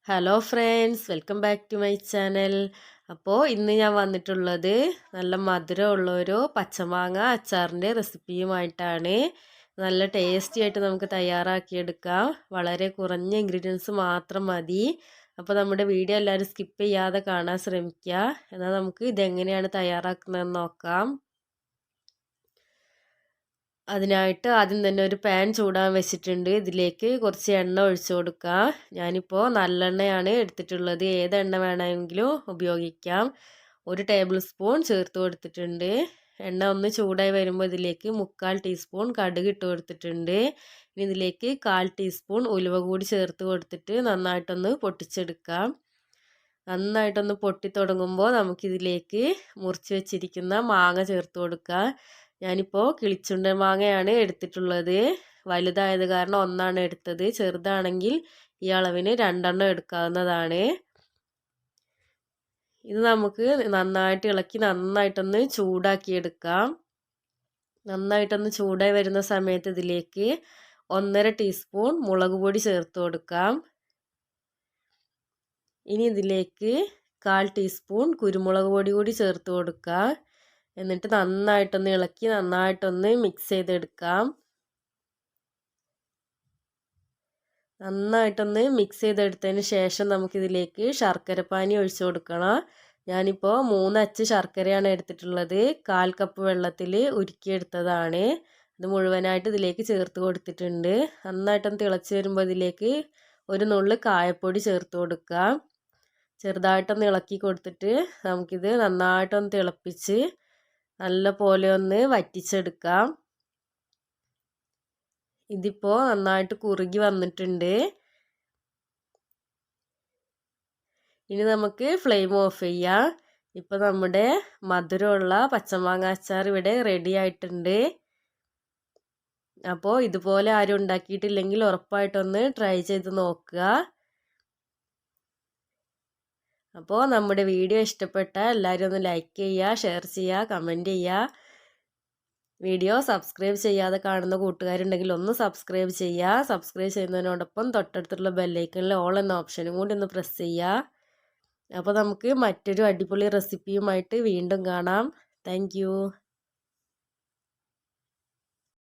Hello friends, welcome back to my channel. അപ്പോൾ ഇന്ന് ഞാൻ വന്നിട്ടുള്ളത് നല്ല മധുരമുള്ള ഒരു പച്ചമാങ്ങ അച്ചാറിൻ്റെ റെസിപ്പിയുമായിട്ടാണ്. നല്ല ടേസ്റ്റി ആയിട്ട് നമുക്ക് തയ്യാറാക്കിയെടുക്കാം. വളരെ കുറഞ്ഞ ഇൻഗ്രീഡിയൻസ് മാത്രം മതി. അപ്പോൾ നമ്മുടെ വീഡിയോ എല്ലാവരും സ്കിപ്പ് ചെയ്യാതെ കാണാൻ ശ്രമിക്കുക. എന്നാൽ നമുക്ക് ഇതെങ്ങനെയാണ് തയ്യാറാക്കുന്നതെന്ന് നോക്കാം. അതിനായിട്ട് ആദ്യം തന്നെ ഒരു പാൻ ചൂടാൻ വെച്ചിട്ടുണ്ട്. ഇതിലേക്ക് കുറച്ച് എണ്ണ ഒഴിച്ചു കൊടുക്കാം. ഞാനിപ്പോൾ നല്ലെണ്ണയാണ് എടുത്തിട്ടുള്ളത്. ഏത് എണ്ണ വേണമെങ്കിലും ഉപയോഗിക്കാം. 1 ടേബിൾ സ്പൂൺ ചേർത്ത് കൊടുത്തിട്ടുണ്ട്. എണ്ണ ഒന്ന് ചൂടായി വരുമ്പോൾ ഇതിലേക്ക് 3/4 ടീസ്പൂൺ കടുക് ഇട്ട് കൊടുത്തിട്ടുണ്ട്. ഇനി ഇതിലേക്ക് 1/4 ടീസ്പൂൺ ഉലുവ കൂടി ചേർത്ത് കൊടുത്തിട്ട് നന്നായിട്ടൊന്ന് പൊട്ടിച്ചെടുക്കാം. നന്നായിട്ടൊന്ന് പൊട്ടി തുടങ്ങുമ്പോൾ നമുക്കിതിലേക്ക് മുറിച്ച് വെച്ചിരിക്കുന്ന മാങ്ങ ചേർത്ത് കൊടുക്കാം. ഞാനിപ്പോൾ കിളിച്ചുണ്ടൻ മാങ്ങയാണ് എടുത്തിട്ടുള്ളത്. വലുതായത് കാരണം ഒന്നാണ് എടുത്തത്. ചെറുതാണെങ്കിൽ ഈ അളവിന് 2 എടുക്കാവുന്നതാണ്. ഇത് നമുക്ക് നന്നായിട്ട് ഇളക്കി നന്നായിട്ടൊന്ന് ചൂടാക്കിയെടുക്കാം. നന്നായിട്ടൊന്ന് ചൂടായി വരുന്ന സമയത്ത് ഇതിലേക്ക് 1/2 ടീസ്പൂൺ മുളക് പൊടി ചേർത്ത് കൊടുക്കാം. ഇനി ഇതിലേക്ക് 1/4 ടീസ്പൂൺ കുരുമുളക് പൊടി കൂടി ചേർത്ത് കൊടുക്കാം. എന്നിട്ട് നന്നായിട്ടൊന്ന് ഇളക്കി നന്നായിട്ടൊന്ന് മിക്സ് ചെയ്തെടുക്കാം. നന്നായിട്ടൊന്ന് മിക്സ് ചെയ്തെടുത്തതിന് ശേഷം നമുക്കിതിലേക്ക് ശർക്കരപ്പാനി ഒഴിച്ചു കൊടുക്കണം. ഞാനിപ്പോൾ 3 അച്ച് ശർക്കരയാണ് എടുത്തിട്ടുള്ളത്. 1/4 കപ്പ് വെള്ളത്തിൽ ഉരുക്കിയെടുത്തതാണ്. ഇത് മുഴുവനായിട്ട് ഇതിലേക്ക് ചേർത്ത് കൊടുത്തിട്ടുണ്ട്. നന്നായിട്ടൊന്ന് തിളച്ച് വരുമ്പോൾ ഇതിലേക്ക് ഒരു നുള്ള് കായപ്പൊടി ചേർത്ത് കൊടുക്കാം. ചെറുതായിട്ടൊന്ന് ഇളക്കി കൊടുത്തിട്ട് നമുക്കിത് നന്നായിട്ടൊന്ന് തിളപ്പിച്ച് നല്ല പോലെ ഒന്ന് വറ്റിച്ചെടുക്കാം. ഇതിപ്പോൾ നന്നായിട്ട് കുറുകി വന്നിട്ടുണ്ട്. ഇനി നമുക്ക് ഫ്ലെയിം ഓഫ് ചെയ്യാം. ഇപ്പോൾ നമ്മുടെ മധുരമുള്ള പച്ചമാങ്ങ അച്ചാർ ഇവിടെ റെഡി ആയിട്ടുണ്ട്. അപ്പോൾ ഇതുപോലെ ആരും ഉണ്ടാക്കിയിട്ടില്ലെങ്കിൽ ഉറപ്പായിട്ടൊന്ന് ട്രൈ ചെയ്ത് നോക്കുക. അപ്പോൾ നമ്മുടെ വീഡിയോ ഇഷ്ടപ്പെട്ടാൽ എല്ലാവരും ഒന്ന് ലൈക്ക് ചെയ്യുക, ഷെയർ ചെയ്യുക, കമൻറ്റ് ചെയ്യുക. വീഡിയോ സബ്സ്ക്രൈബ് ചെയ്യാതെ കാണുന്ന കൂട്ടുകാരുണ്ടെങ്കിൽ ഒന്ന് സബ്സ്ക്രൈബ് ചെയ്യുക. സബ്സ്ക്രൈബ് ചെയ്യുന്നതിനോടൊപ്പം തൊട്ടടുത്തുള്ള ബെല്ലൈക്കണിൽ ഓൾ എന്ന ഓപ്ഷനും കൂടി ഒന്ന് പ്രസ് ചെയ്യുക. അപ്പോൾ നമുക്ക് മറ്റൊരു അടിപൊളി റെസിപ്പിയുമായിട്ട് വീണ്ടും കാണാം. താങ്ക്